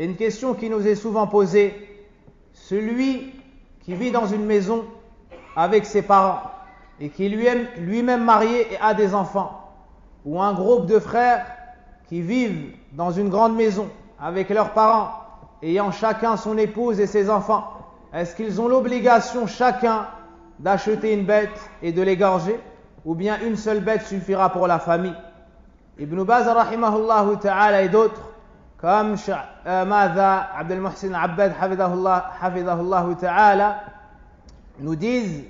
Et une question qui nous est souvent posée, celui qui vit dans une maison avec ses parents et qui est lui-même marié et a des enfants, ou un groupe de frères qui vivent dans une grande maison avec leurs parents, ayant chacun son épouse et ses enfants, est-ce qu'ils ont l'obligation chacun d'acheter une bête et de l'égorger, ou bien une seule bête suffira pour la famille? Ibn Baz rahimahullah ta'ala et d'autres comme Abdel Muhsin Abbad hafidahullah ta'ala nous disent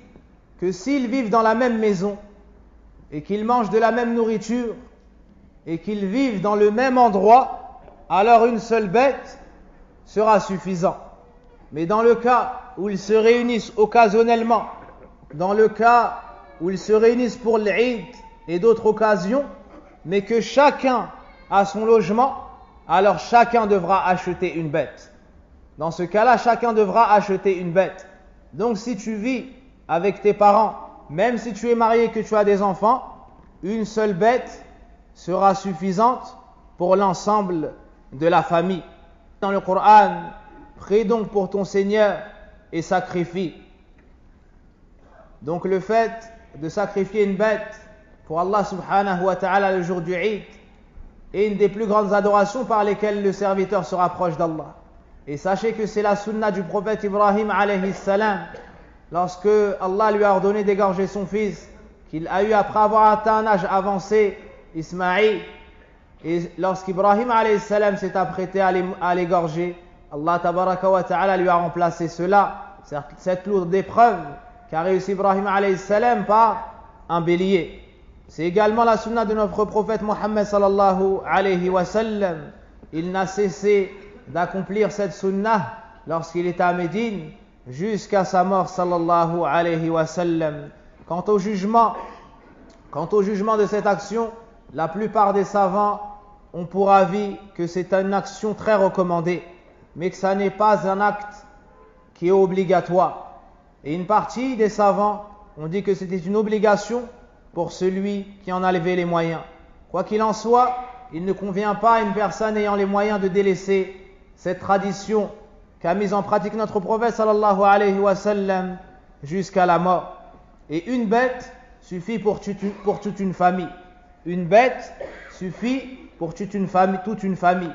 que s'ils vivent dans la même maison et qu'ils mangent de la même nourriture et qu'ils vivent dans le même endroit, alors une seule bête sera suffisant. Mais dans le cas où ils se réunissent occasionnellement, dans le cas où ils se réunissent pour l'Eid et d'autres occasions, mais que chacun a son logement, alors chacun devra acheter une bête. Dans ce cas-là, chacun devra acheter une bête. Donc si tu vis avec tes parents, même si tu es marié et que tu as des enfants, une seule bête sera suffisante pour l'ensemble de la famille. Dans le Coran, prie donc pour ton Seigneur et sacrifie. Donc le fait de sacrifier une bête pour Allah subhanahu wa ta'ala le jour du Eid est une des plus grandes adorations par lesquelles le serviteur se rapproche d'Allah. Et sachez que c'est la sunna du prophète Ibrahim alayhi salam, lorsque Allah lui a ordonné d'égorger son fils, qu'il a eu après avoir atteint un âge avancé, Ismaïl, et lorsqu'Ibrahim alayhi salam s'est apprêté à l'égorger, Allah tabaraka wa ta'ala lui a remplacé cela, cette lourde épreuve qu'a réussi Ibrahim alayhi salam par un bélier. C'est également la sunna de notre prophète Mohammed sallallahu alayhi wa sallam. Il n'a cessé d'accomplir cette sunna lorsqu'il était à Médine jusqu'à sa mort sallallahu alayhi wa sallam. Quant au jugement de cette action, la plupart des savants ont pour avis que c'est une action très recommandée, mais que ça n'est pas un acte qui est obligatoire. Et une partie des savants ont dit que c'était une obligation pour celui qui en a levé les moyens. Quoi qu'il en soit, il ne convient pas à une personne ayant les moyens de délaisser cette tradition qu'a mise en pratique notre prophète sallallahu alayhi wa sallam jusqu'à la mort. Et une bête suffit pour toute une famille. Une bête suffit pour toute une famille.